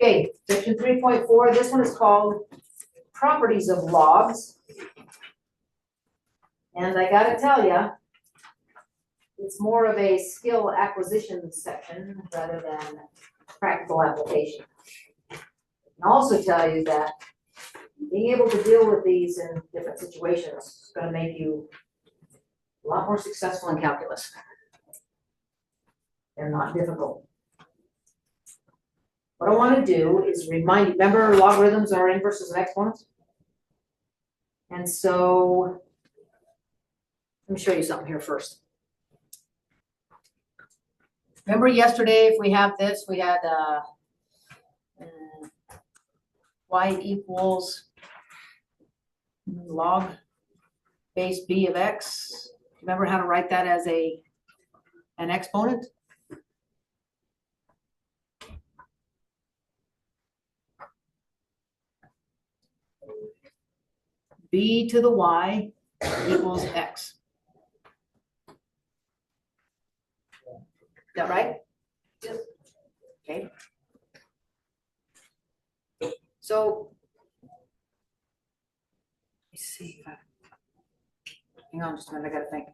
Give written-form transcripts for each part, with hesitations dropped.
Okay, section 3.4, this one is called properties of logs. And I gotta tell you, it's more of a skill acquisition section rather than practical application. I'll also tell you that being able to deal with these in different situations is gonna make you a lot more successful in calculus. They're not difficult. What I want to do is remind you, remember logarithms are inverses of exponents? And so, let me show you something here first. Remember yesterday, if we have this, we had y equals log base b of x. Remember how to write that as an exponent? B to the y equals x. Is that right? Yes. Okay. So, let's see. Hang on just a minute, I gotta think.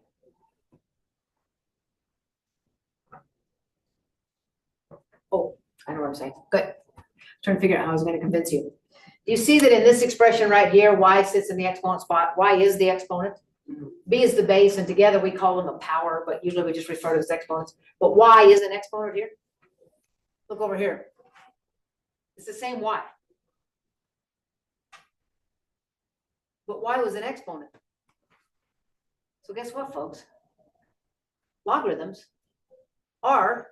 Oh, I know what I'm saying. Good. Trying to figure out how I was going to convince you. Do you see that in this expression right here, y sits in the exponent spot? Y is the exponent. B is the base, and together we call them a power, but usually we just refer to as exponents. But y is an exponent here. Look over here. It's the same y. But y was an exponent. So guess what, folks? Logarithms are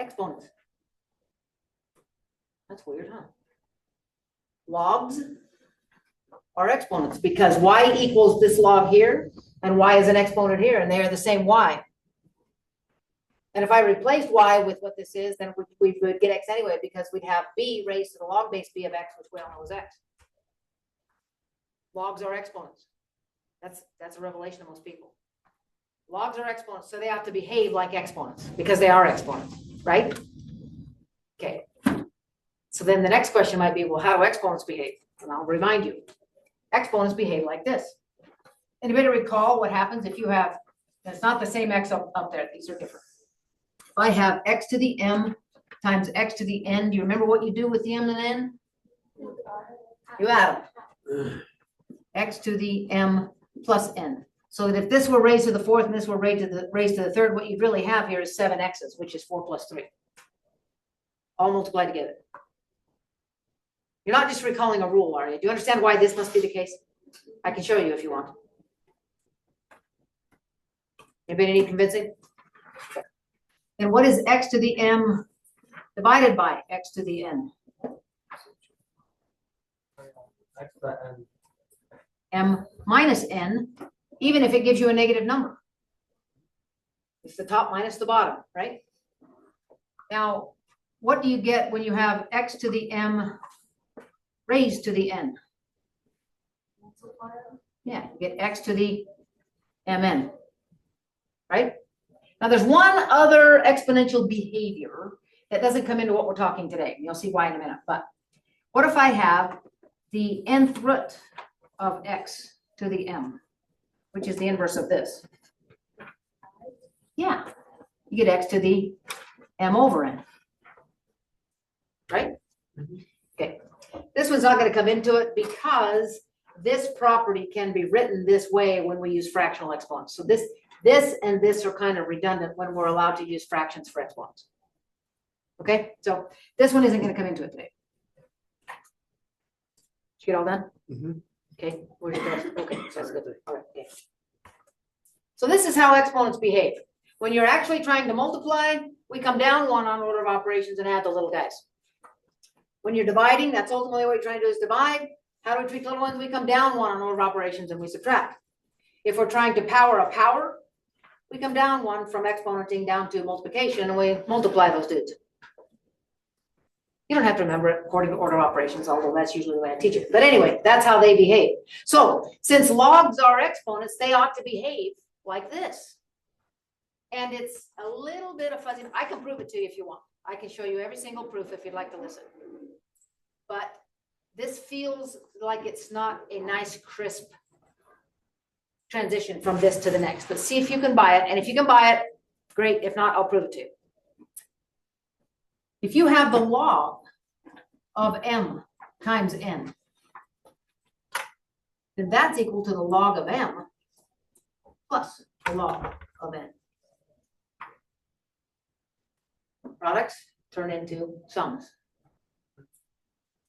exponents. That's weird, huh? Logs are exponents because y equals this log here, and y is an exponent here, and they are the same y. And if I replaced y with what this is, then we would get x anyway, because we'd have b raised to the log base b of x, which we all know is x. Logs are exponents. That's a revelation to most people. Logs are exponents, so they have to behave like exponents because they are exponents, right? Okay. So then the next question might be, well, how do exponents behave? And I'll remind you. Exponents behave like this. Anybody recall what happens if you have, and it's not the same x up there, these are different. If I have x to the m times x to the n, do you remember what you do with the m and n? You add them. X to the m plus n. So that if this were raised to the fourth and this were raised to the third, what you really have here is 7 x's, which is 4 plus 3. All multiplied together. You're not just recalling a rule, are you? Do you understand why this must be the case? I can show you if you want. Anybody need convincing? And what is x to the m divided by x to the n? X to the n. M minus n, even if it gives you a negative number. It's the top minus the bottom, right? Now, what do you get when you have x to the m raised to the n? Yeah, you get x to the mn, right? Now, there's one other exponential behavior that doesn't come into what we're talking today. You'll see why in a minute. But what if I have the nth root of x to the m, which is the inverse of this? Yeah, you get x to the m over n, right? Okay, this one's not going to come into it because this property can be written this way when we use fractional exponents. So this and this are kind of redundant when we're allowed to use fractions for exponents. Okay, so this one isn't going to come into it today. Did you get all done? Mm-hmm. Okay, where's your best? Okay, so that's good. All right, okay. So this is how exponents behave. When you're actually trying to multiply, we come down one on order of operations and add the little guys. When you're dividing, that's ultimately what you're trying to do is divide. How do we treat little ones? We come down one on order of operations and we subtract. If we're trying to power a power, we come down one from exponenting down to multiplication and we multiply those dudes. You don't have to remember it according to order of operations, although that's usually the way I teach it. But anyway, that's how they behave. So since logs are exponents, they ought to behave like this. And it's a little bit of fuzzy. I can prove it to you if you want. I can show you every single proof if you'd like to listen. but this feels like it's not a nice, crisp transition from this to the next. But see if you can buy it. And if you can buy it, great. If not, I'll prove it to you. If you have the log of m times n, then that's equal to the log of m plus the log of n. Products turn into sums,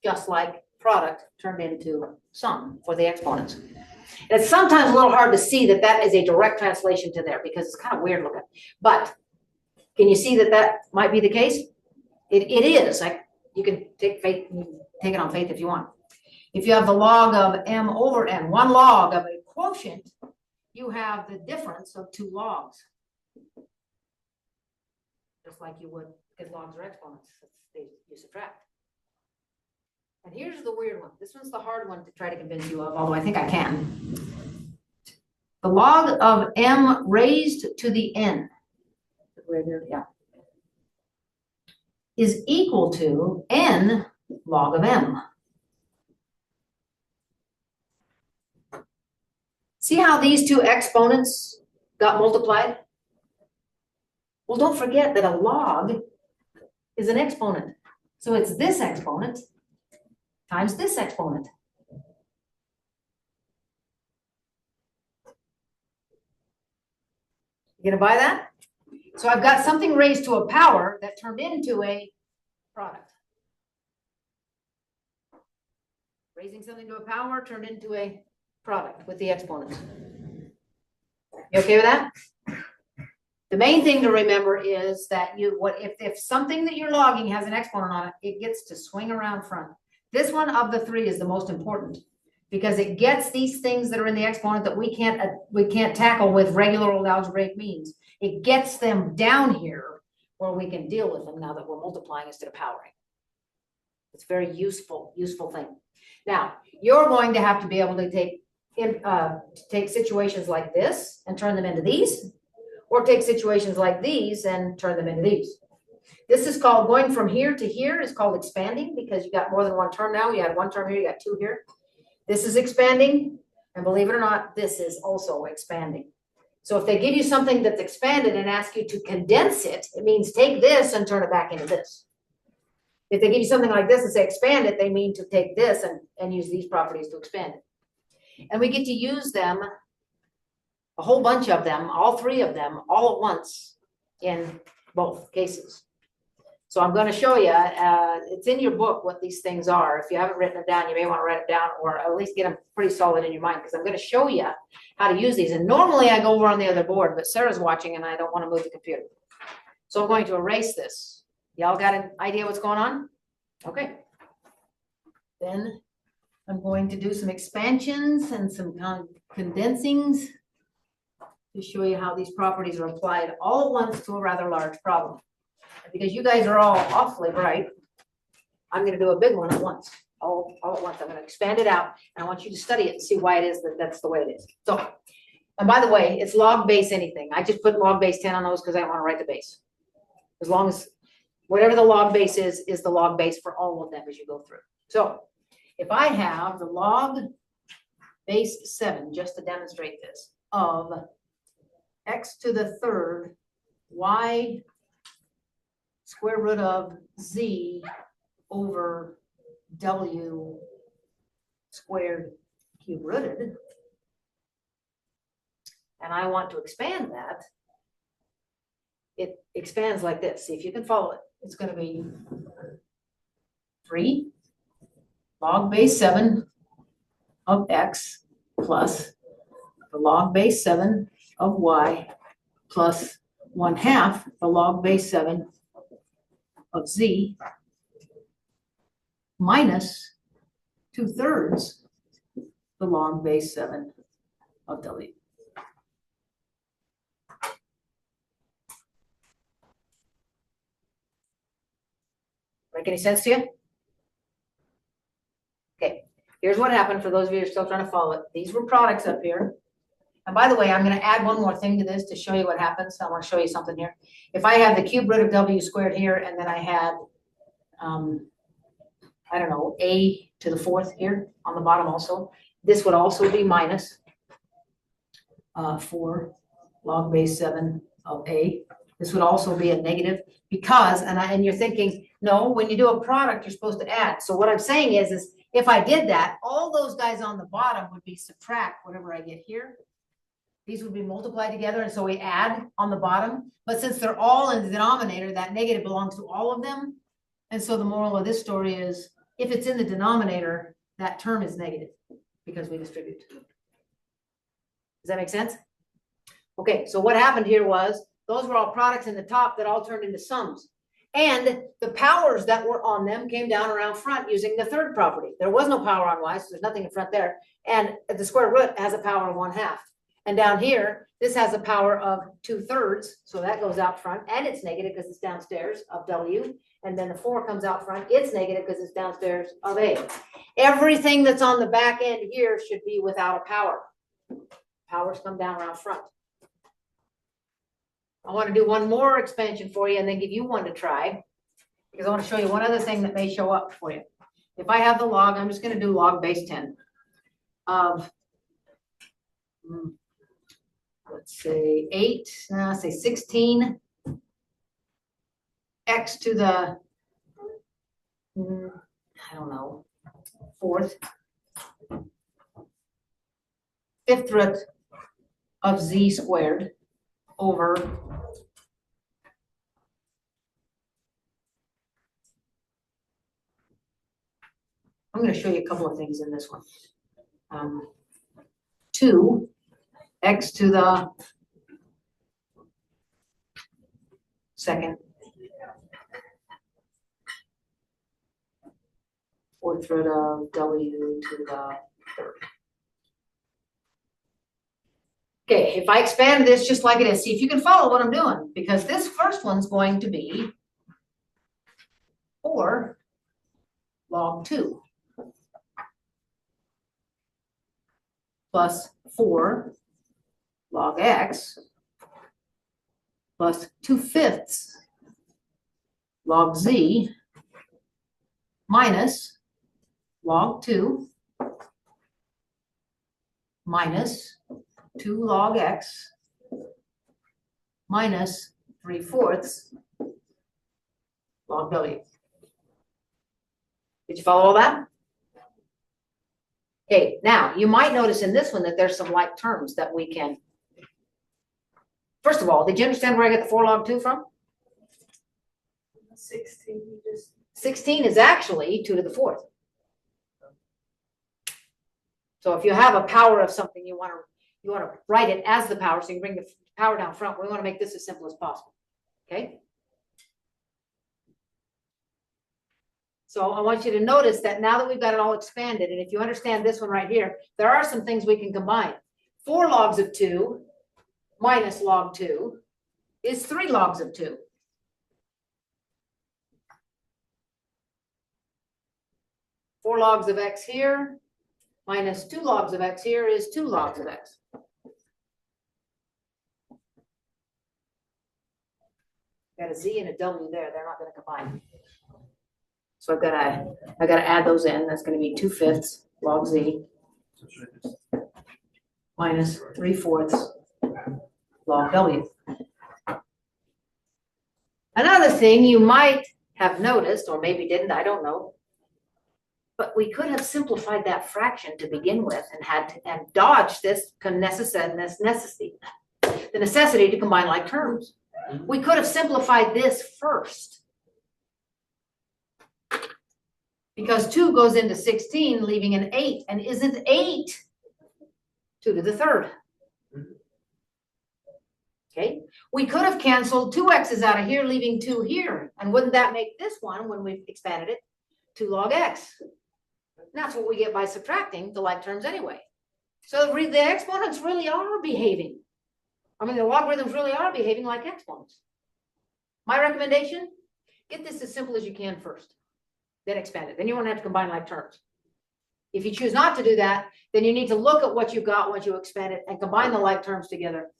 just like product turned into sum for the exponents. And it's sometimes a little hard to see that that is a direct translation to there because it's kind of weird looking. But can you see that that might be the case? It is. Like, you can take it on faith if you want. If you have the log of m over n, one log of a quotient, you have the difference of two logs. Just like you would, because logs are exponents. You subtract. And here's the weird one. This one's the hard one to try to convince you of, although I think I can. The log of m raised to the n, yeah, is equal to n log of m. See how these two exponents got multiplied? Well, don't forget that a log is an exponent. So it's this exponent times this exponent. You gonna buy that? So I've got something raised to a power that turned into a product. Raising something to a power turned into a product with the exponents. You okay with that? The main thing to remember is that if something that you're logging has an exponent on it, it gets to swing around front. This one of the three is the most important because it gets these things that are in the exponent that we can't tackle with regular old algebraic means. It gets them down here where we can deal with them now that we're multiplying instead of powering. It's a very useful thing. Now, you're going to have to be able to take situations like this and turn them into these, or take situations like these and turn them into these. This is called, going from here to here is called expanding because you got more than one term now. You had one term here, you got two here. This is expanding, and believe it or not, this is also expanding. So if they give you something that's expanded and ask you to condense it, it means take this and turn it back into this. If they give you something like this and say expand it, they mean to take this and use these properties to expand it. And we get to use them, a whole bunch of them, all three of them, all at once in both cases. So I'm going to show you, it's in your book what these things are. If you haven't written them down, you may want to write them down or at least get them pretty solid in your mind because I'm going to show you how to use these. And normally I go over on the other board, but Sarah's watching and I don't want to move the computer. So I'm going to erase this. Y'all got an idea what's going on? Okay. Then I'm going to do some expansions and some condensings to show you how these properties are applied all at once to a rather large problem. Because you guys are all awfully bright, I'm going to do a big one at once, all at once. I'm going to expand it out, and I want you to study it and see why it is that that's the way it is. So, and by the way, it's log base anything. I just put log base 10 on those because I don't want to write the base. As long as whatever the log base is the log base for all of them as you go through. So, if I have the log base 7, just to demonstrate this, of x to the third y square root of z over w squared cube rooted, and I want to expand that, it expands like this. See if you can follow it. It's going to be 3 log base 7 of x plus the log base 7 of y plus 1/2 the log base 7 of z minus 2/3 the log base 7 of w. Make any sense to you? Okay, here's what happened for those of you who are still trying to follow it. These were products up here. And by the way, I'm going to add one more thing to this to show you what happens. I want to show you something here. If I have the cube root of w squared here, and then I had I don't know, a to the fourth here on the bottom also. This would also be minus 4 log base 7 of a. This would also be a negative because, and you're thinking, no, when you do a product, you're supposed to add. So what I'm saying is if I did that, all those guys on the bottom would be subtract whatever I get here. These would be multiplied together, and so we add on the bottom. But since they're all in the denominator, that negative belongs to all of them. And so the moral of this story is, if it's in the denominator, that term is negative because we distribute. Does that make sense? Okay, so what happened here was, those were all products in the top that all turned into sums. And the powers that were on them came down around front using the third property. There was no power on y, so there's nothing in front there. And the square root has a power of 1/2. And down here, this has a power of 2/3. So that goes out front, and it's negative because it's downstairs of w. And then the 4 comes out front. It's negative because it's downstairs of a. Everything that's on the back end here should be without a power. Powers come down around front. I want to do one more expansion for you and then give you one to try, because I want to show you one other thing that may show up for you. If I have the log, I'm just going to do log base 10 of, let's say 8, say 16 x to the, I don't know, 4th, 5th root of z squared over I'm going to show you a couple of things in this one. 2 x to the 2nd 4th root of w to the 3rd. Okay, if I expand this just like it is, see if you can follow what I'm doing, because this first one's going to be 4 log 2 plus 4 log x plus 2/5 log z minus log 2 minus 2 log x minus 3/4 log w. Did you follow all that? Okay, now you might notice in this one that there's some like terms that we can. First of all, did you understand where I get the 4 log 2 from? 16, 16 is actually 2 to the 4th. So if you have a power of something, you want to write it as the power, so you can bring the power down front. We want to make this as simple as possible. Okay. So I want you to notice that now that we've got it all expanded, and if you understand this one right here, there are some things we can combine. 4 logs of 2 minus log 2 is 3 logs of 2. Four logs of x here minus 2 logs of x here is 2 logs of x. Got a z and a w there. They're not going to combine. So I gotta add those in. That's going to be 2/5 log z minus 3/4 log w. Another thing you might have noticed, or maybe didn't, I don't know, but we could have simplified that fraction to begin with and dodged this necessity to combine like terms. We could have simplified this first, because 2 goes into 16, leaving an 8, and isn't 8 2 to the 3rd? Okay, we could have canceled 2 x's out of here, leaving 2 here, and wouldn't that make this one, when we've expanded it, 2 log x? And that's what we get by subtracting the like terms anyway. So the exponents really are behaving. I mean, the logarithms really are behaving like exponents. My recommendation, get this as simple as you can first, then expand it. Then you won't have to combine like terms. If you choose not to do that, then you need to look at what you've got once you expand it and combine the like terms together.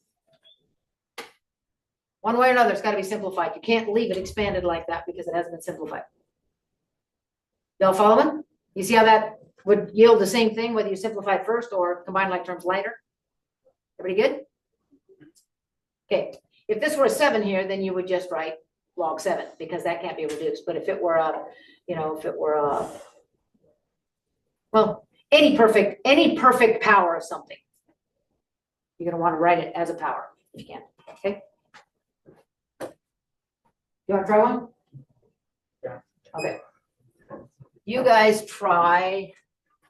One way or another, it's got to be simplified. You can't leave it expanded like that because it hasn't been simplified. Y'all following? You see how that would yield the same thing, whether you simplify it first or combine like terms later? Everybody good? Okay, if this were a 7 here, then you would just write log 7 because that can't be reduced. But if it were a, if it were a, well, any perfect power of something, you're gonna want to write it as a power if you can. Okay. You want to try one? Yeah. Okay. You guys try.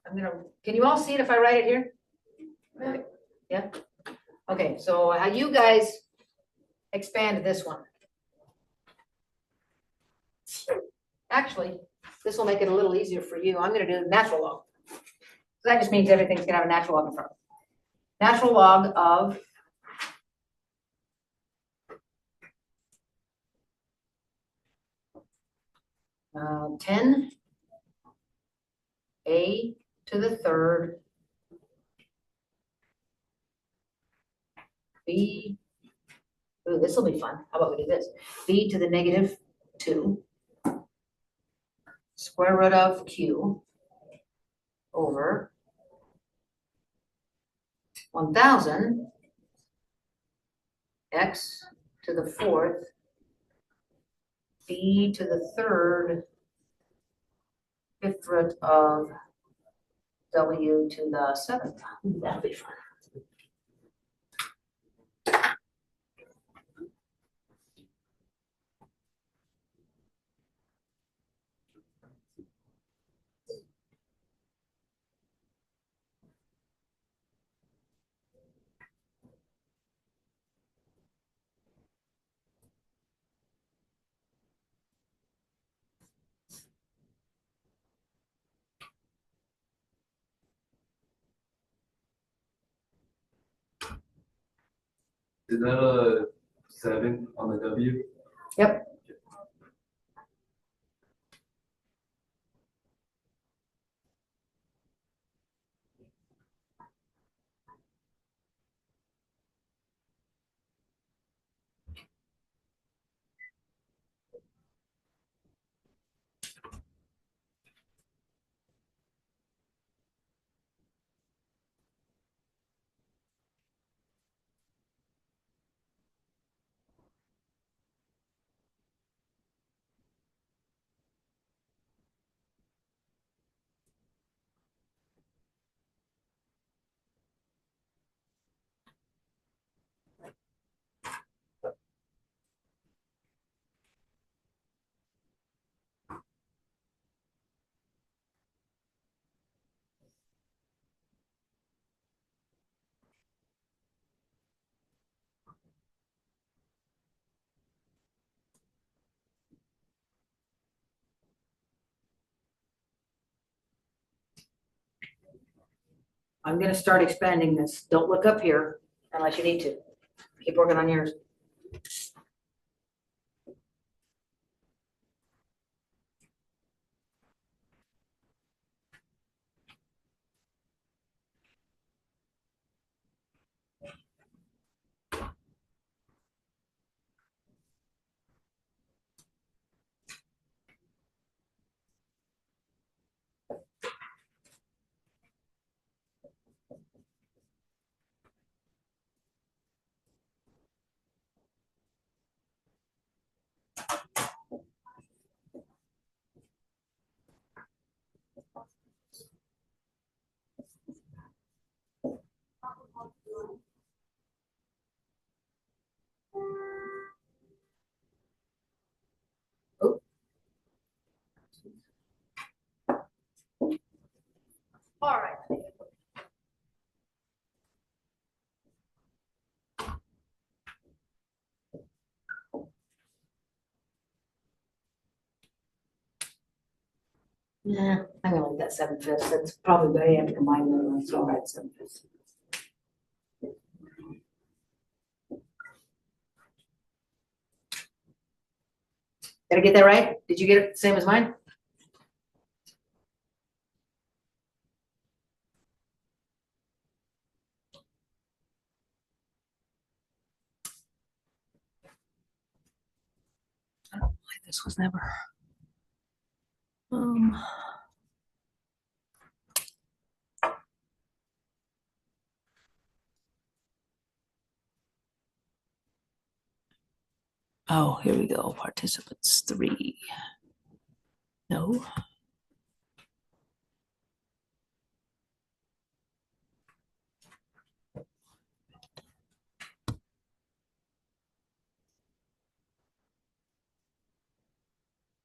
Can you all see it if I write it here? Yeah. Okay, so how you guys expand this one? Actually, this will make it a little easier for you. I'm going to do natural log. So that just means everything's going to have a natural log in front of it. Natural log of uh, 10 a to the third b. Ooh, this will be fun. How about we do this? B to the negative 2 square root of q over 1000 x to the fourth b to the third fifth root of w to the seventh. That'll be fun. Is that a 7 on the W? Yep. I'm going to start expanding this. Don't look up here unless you need to. Keep working on yours. Oh. All right. Yeah, I'm gonna leave that 7/5. That's probably better. You have to combine them, so I'll write 7/5. Did I get that right? Did you get it the same as mine? I don't know why this was never. Oh, here we go. Participants 3. No.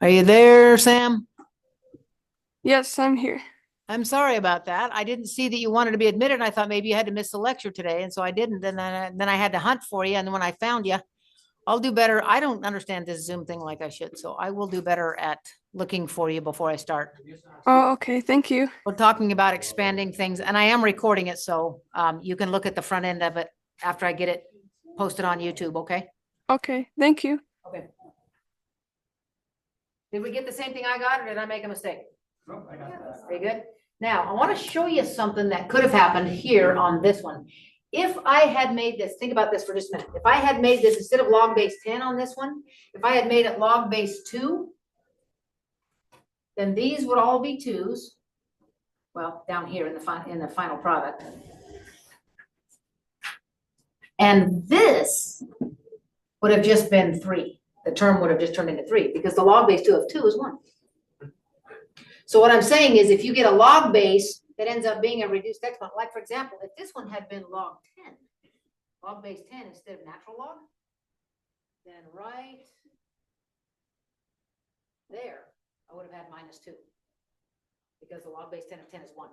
Are you there, Sam? Yes, I'm here. I'm sorry about that. I didn't see that you wanted to be admitted. I thought maybe you had to miss the lecture today, and so I didn't. And then I had to hunt for you. And when I found you, I'll do better. I don't understand this Zoom thing like I should, so I will do better at looking for you before I start. Oh, okay. Thank you. We're talking about expanding things, and I am recording it, so you can look at the front end of it after I get it posted on YouTube, okay? Okay. Thank you. Okay. Did we get the same thing I got, or did I make a mistake? Nope, I got that. Very good. Now, I want to show you something that could have happened here on this one. If I had made this, think about this for just a minute. If I had made this instead of log base 10 on this one, if I had made it log base 2, then these would all be 2s. Well, down here in the final product. And this would have just been 3. The term would have just turned into 3 because the log base 2 of 2 is 1. So what I'm saying is if you get a log base that ends up being a reduced exponent, like for example, if this one had been log 10, log base 10 instead of natural log, then right there, I would have had -2 because the log base 10 of 10 is 1.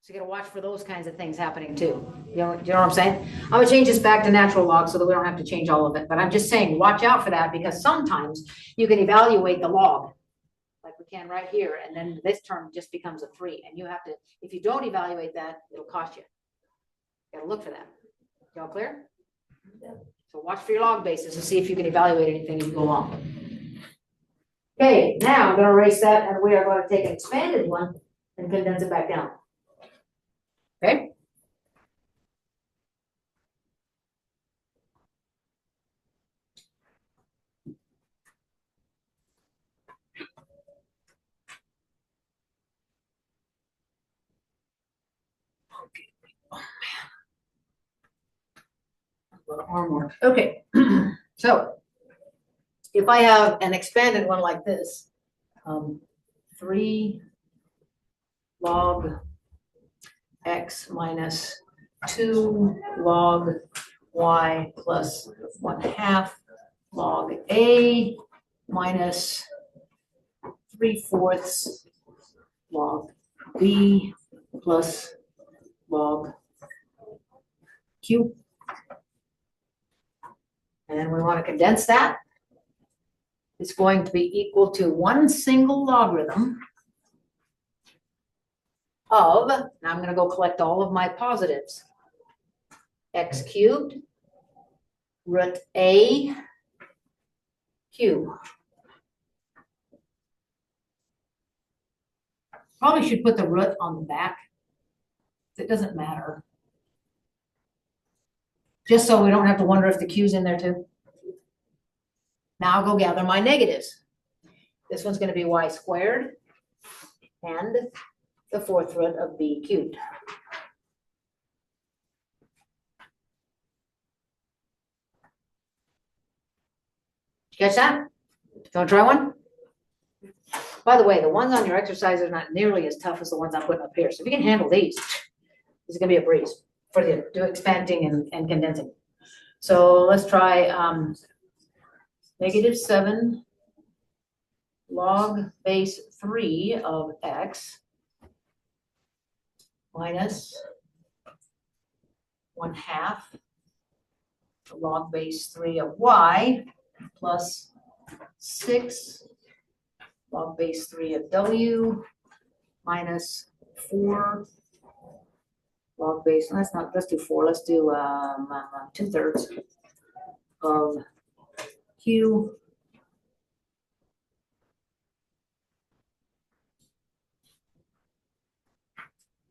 So you got to watch for those kinds of things happening too. You know what I'm saying? I'm going to change this back to natural log so that we don't have to change all of it. But I'm just saying, watch out for that because sometimes you can evaluate the log like we can right here. And then this term just becomes a 3. And you have to, if you don't evaluate that, it'll cost you. You got to look for that. Y'all clear? Yeah. So watch for your log bases to see if you can evaluate anything as you go along. Okay, now I'm going to erase that and we are going to take an expanded one and condense it back down. Okay. Arm work. Okay. So if I have an expanded one like this, 3 log x minus 2 log y plus 1/2 log a minus 3/4 log b plus log q. And we want to condense that. It's going to be equal to 1 single logarithm of, now I'm going to go collect all of my positives, x cubed root a q. Probably should put the root on the back. It doesn't matter. Just so we don't have to wonder if the q's in there too. Now I'll go gather my negatives. This one's going to be y squared and the 4th root of b cubed. Catch that? You want to try one? By the way, the ones on your exercise are not nearly as tough as the ones I'm putting up here. So if you can handle these, this is going to be a breeze for the do expanding and condensing. So let's try -7 log base 3 of x minus 1/2 log base 3 of y plus 6 log base 3 of w minus 4 log base, let's do 4, let's do 2/3 of q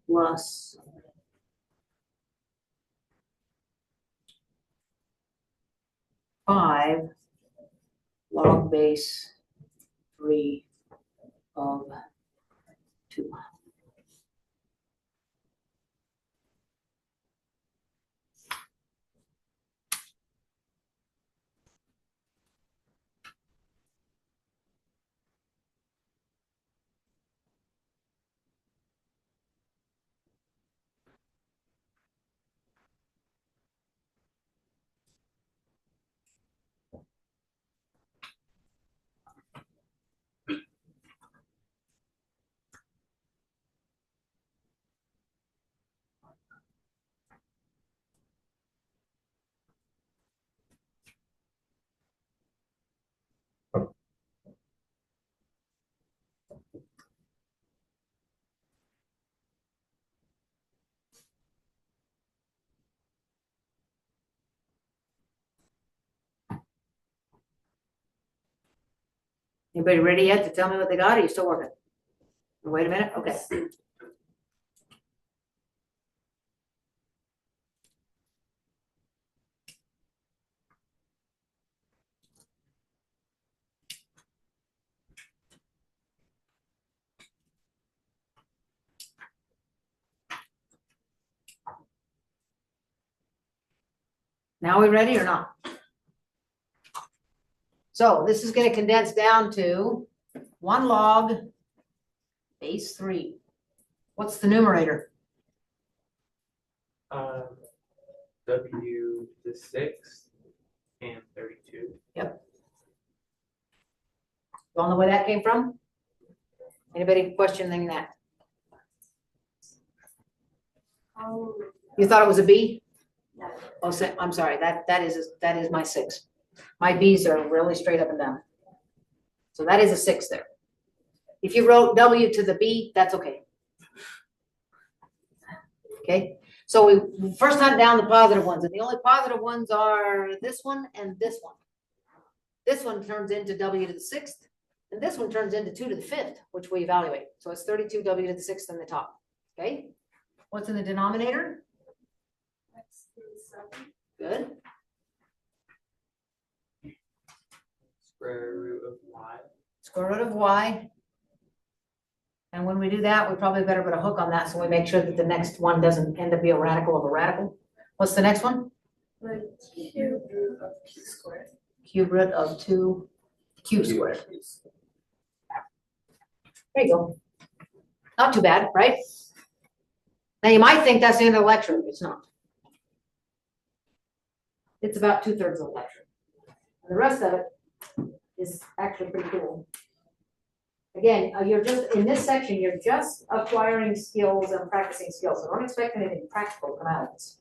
plus 5 log base 3 of 2. Anybody ready yet to tell me what they got? Or are you still working? Wait a minute, okay. Now we ready or not? So this is gonna condense down to 1 log base 3. What's the numerator? W to the 6th and 32. You all know where that came from? Anybody questioning that? You thought it was a B? Oh, I'm sorry, that is my 6. My B's are really straight up and down. So that is a 6 there. If you wrote W to the B, that's okay. Okay, so we first hunt down the positive ones, and the only positive ones are this one and this one. This one turns into W to the 6th, and this one turns into 2 to the 5th, which we evaluate. So it's 32 W to the 6th in the top. Okay, what's in the denominator? Good. Square root of y. Square root of y. And when we do that, we probably better put a hook on that so we make sure that the next one doesn't end up being a radical of a radical. What's the next one? Cube root of q squared. Cube root of 2q squared. There you go. Not too bad, right? Now you might think that's the end of the lecture. It's not. It's about 2/3 of the lecture. The rest of it is actually pretty cool. Again, you're just, in this section, you're just acquiring skills and practicing skills. So don't expect anything practical to come out of this.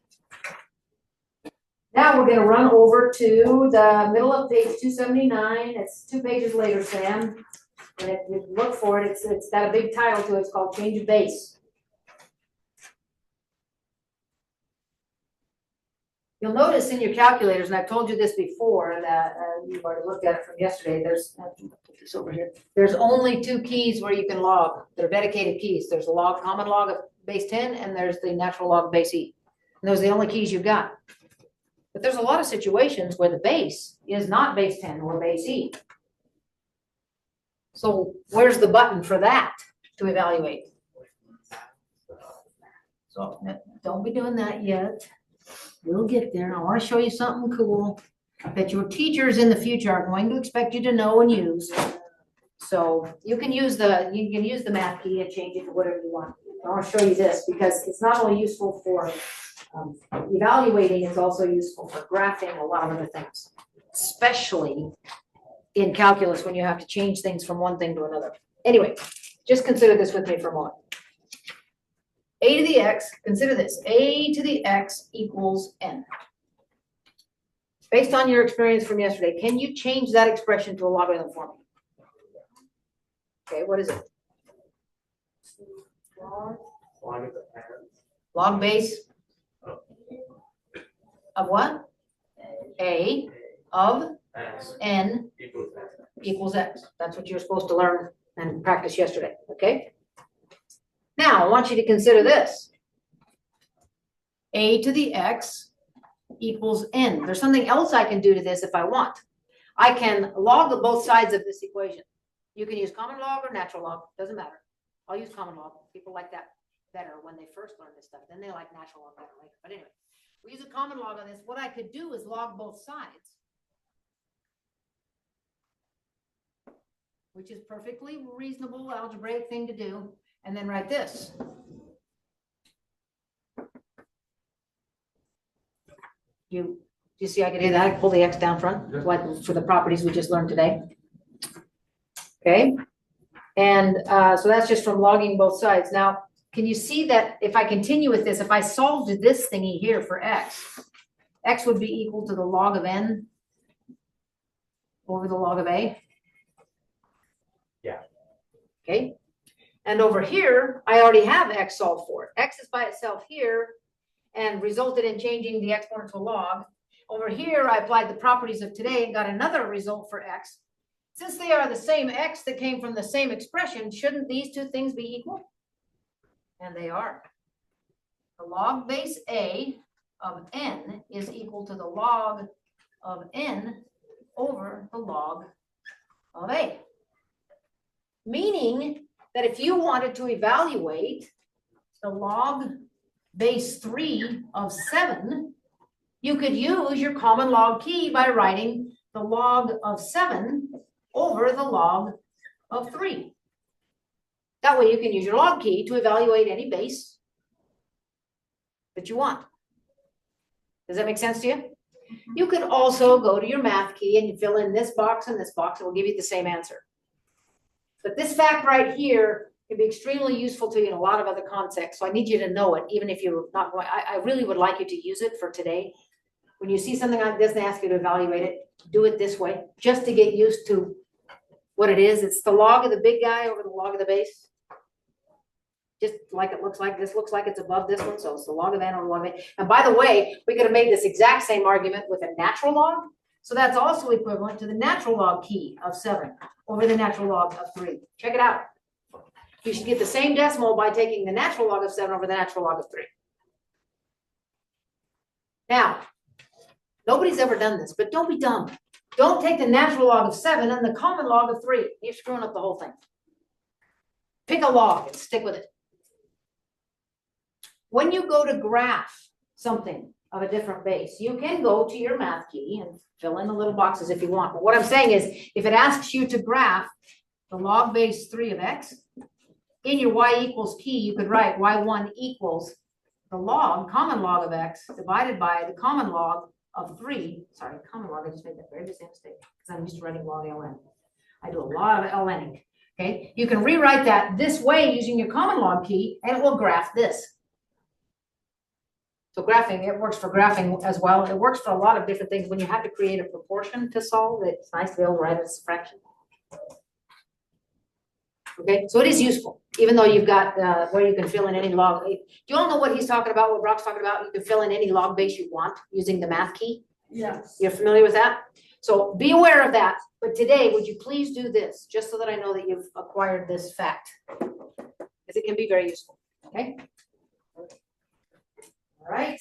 Now we're gonna run over to the middle of page 279. It's 2 pages later, Sam. And if you look for it, it's got a big title to it. It's called Change of Base. You'll notice in your calculators, and I've told you this before, that you've already looked at it from yesterday. There's, put this over here. There's only 2 keys where you can log. They're dedicated keys. There's a log, common log of base 10, and there's the natural log of base E. And those are the only keys you've got. But there's a lot of situations where the base is not base 10 or base E. So where's the button for that to evaluate? So don't be doing that yet. We'll get there. I want to show you something cool that your teachers in the future are going to expect you to know and use. So you can use the math key and change it to whatever you want. I want to show you this because it's not only useful for evaluating, it's also useful for graphing a lot of other things, especially in calculus when you have to change things from one thing to another. Anyway, just consider this with me for a moment. A to the x, consider this, a to the x equals n. Based on your experience from yesterday, can you change that expression to a logarithm form? Okay, what is it? Log of the n. Log base of what? A of X n equals x. equals x. That's what you were supposed to learn and practice yesterday, okay? Now, I want you to consider this. A to the x equals n. There's something else I can do to this if I want. I can log both sides of this equation. You can use common log or natural log, doesn't matter. I'll use common log. People like that better when they first learn this stuff. Then they like natural log better later. But anyway, we use a common log on this. What I could do is log both sides, which is perfectly reasonable algebraic thing to do, and then write this. You see I can do that? I can pull the x down front, Yeah. like for the properties we just learned today. Okay, and so that's just from logging both sides. Now, can you see that if I continue with this, if I solved this thingy here for x, x would be equal to the log of n over the log of a? Yeah. Okay, and over here, I already have x solved for. X is by itself here and resulted in changing the exponent to a log. Over here, I applied the properties of today and got another result for x. Since they are the same x that came from the same expression, shouldn't these two things be equal? And they are. The log base a of n is equal to the log of n over the log of a. Meaning that if you wanted to evaluate the log base 3 of 7, you could use your common log key by writing the log of 7 over the log of 3. That way you can use your log key to evaluate any base that you want. Does that make sense to you? You can also go to your math key and you fill in this box and this box, and it will give you the same answer. But this fact right here can be extremely useful to you in a lot of other contexts. So I need you to know it, even if you're not going. I really would like you to use it for today. When you see something like this and they ask you to evaluate it, do it this way, just to get used to what it is. It's the log of the big guy over the log of the base. Just like it looks like. This looks like it's above this one, so it's the log of n over log of a. And by the way, we could have made this exact same argument with a natural log. So that's also equivalent to the natural log key of 7 over the natural log of 3. Check it out. You should get the same decimal by taking the natural log of 7 over the natural log of 3. Now, nobody's ever done this, but don't be dumb. Don't take the natural log of 7 and the common log of 3. You're screwing up the whole thing. Pick a log and stick with it. When you go to graph something of a different base, you can go to your math key and fill in the little boxes if you want. But what I'm saying is, if it asks you to graph the log base 3 of x, in your y equals key, you could write y1 equals the log, common log of x, divided by the common log of 3. Sorry, common log, I just made that very same mistake because I'm used to writing log ln. I do a lot of lnning. Okay, you can rewrite that this way using your common log key, and it will graph this. So graphing, it works for graphing as well. It works for a lot of different things. When you have to create a proportion to solve, it's nice to be able to write it as a fraction. Okay, so it is useful, even though you've got where you can fill in any log. Do you all know what he's talking about, what Brock's talking about? You can fill in any log base you want using the math key. Yes. You're familiar with that? So be aware of that. But today, would you please do this, just so that I know that you've acquired this fact, because it can be very useful, okay? All right.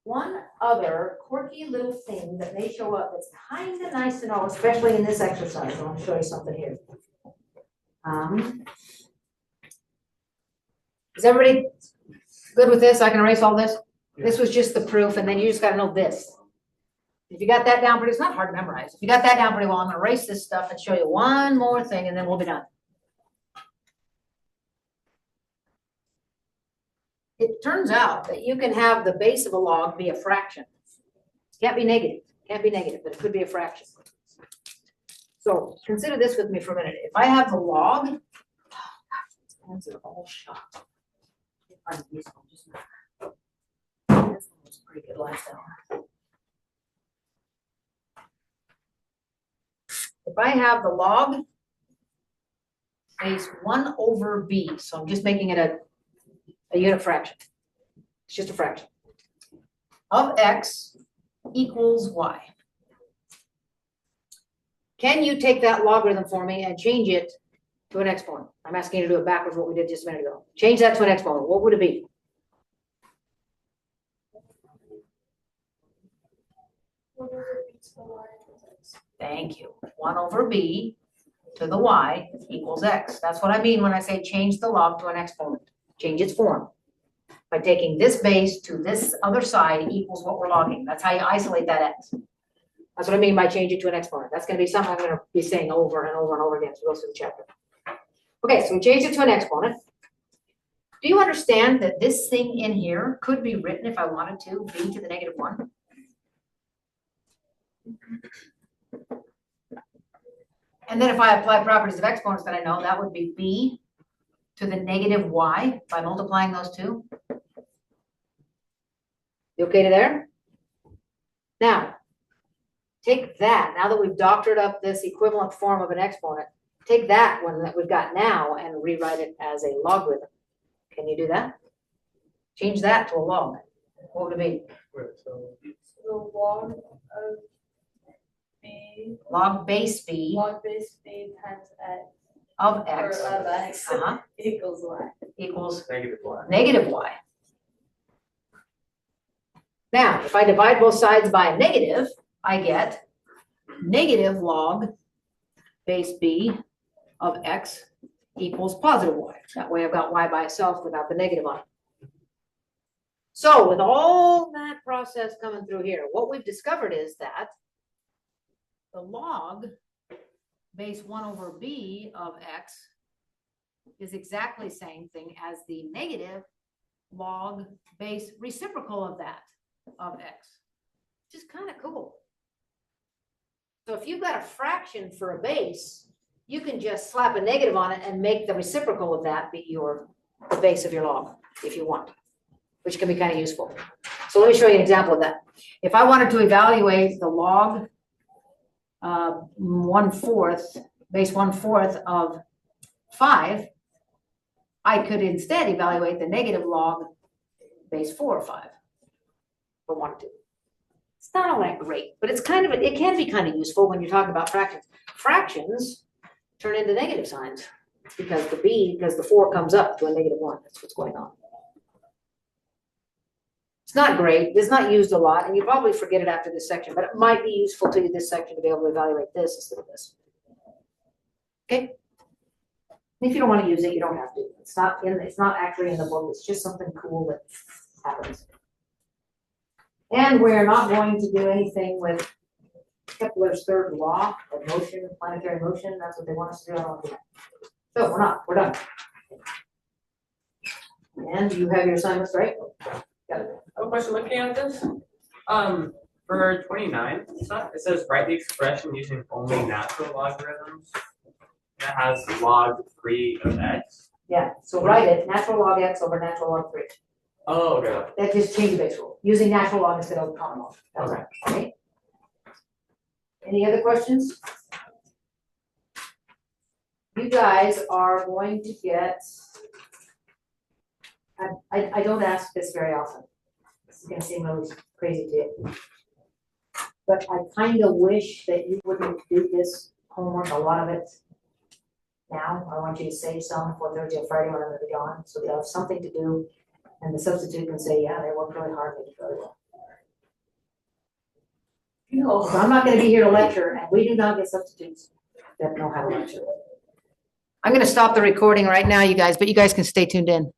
One other quirky little thing that may show up that's kind of nice to know, especially in this exercise. I want to show you something here. Is everybody good with this? I can erase all this. This was just the proof, and then you just got to know this. If you got that down pretty, it's not hard to memorize. If you got that down pretty well, I'm going to erase this stuff and show you one more thing, and then we'll be done. It turns out that you can have the base of a log be a fraction. It can't be negative. Can't be negative, but it could be a fraction. So consider this with me for a minute. If I have the log, hands are all shot. That was pretty good last hour. If I have the log base 1 over b, so I'm just making it a unit fraction. It's just a fraction of x equals y. Can you take that logarithm for me and change it to an exponent? I'm asking you to do it backwards, what we did just a minute ago. Change that to an exponent. What would it be? Thank you. 1 over b to the y equals x. That's what I mean when I say change the log to an exponent. Change its form by taking this base to this other side equals what we're logging. That's how you isolate that x. That's what I mean by change it to an exponent. That's going to be something I'm going to be saying over and over and over again as we go through the chapter. Okay, so we changed it to an exponent. Do you understand that this thing in here could be written, if I wanted to, b to the negative 1? And then if I apply properties of exponents that I know, that would be b to the negative y by multiplying those two. You okay to there? Now, take that, now that we've doctored up this equivalent form of an exponent, take that one that we've got now and rewrite it as a logarithm. Can you do that? Change that to a log. What would it be? Wait, so The log of B, Log base B log base B times X, of or X of X uh-huh, equals Y. equals negative Y. negative Y. Now, if I divide both sides by a negative, I get negative log base B of X equals positive Y. That way I've got Y by itself without the negative on it. So with all that process coming through here, what we've discovered is that the log base 1 over B of X is exactly the same thing as the negative log base reciprocal of that of X, which is kind of cool. So if you've got a fraction for a base, you can just slap a negative on it and make the reciprocal of that be the base of your log if you want, which can be kind of useful. So let me show you an example of that. If I wanted to evaluate the log 1/4, base 1/4 of 5, I could instead evaluate the negative log base 4 of 5 for 1, 2. It's not all that great, but it's kind of, it can be kind of useful when you're talking about fractions. Fractions turn into negative signs because the 4 comes up to a -1. That's what's going on. It's not great. It's not used a lot, and you probably forget it after this section, but it might be useful to you this section to be able to evaluate this instead of this. Okay? If you don't want to use it, you don't have to. It's not actually in the book. It's just something cool that happens. And we're not going to do anything with Kepler's third law of motion, planetary motion. That's what they want us to do. I don't want to do that. So we're not. We're done. And you have your assignments, right? Got it. I have a question looking at this. For 29, it says write the expression using only natural logarithms. It has log 3 of X. Yeah. So write it. Natural log X over natural log 3. Oh, okay. That just change the base rule. Using natural log instead of common log. That's Okay. right. Okay. Any other questions? You guys are going to get, I don't ask this very often. This is gonna seem really crazy to you. But I kind of wish that you wouldn't do this homework, a lot of it now. I want you to save some for Thursday or Friday when I'm gonna be gone, so you'll have something to do. And the substitute can say, yeah, they worked really hard, they did really well. No. So I'm not gonna be here to lecture, and we do not get substitutes that know how to lecture. I'm gonna stop the recording right now, you guys, but you guys can stay tuned in.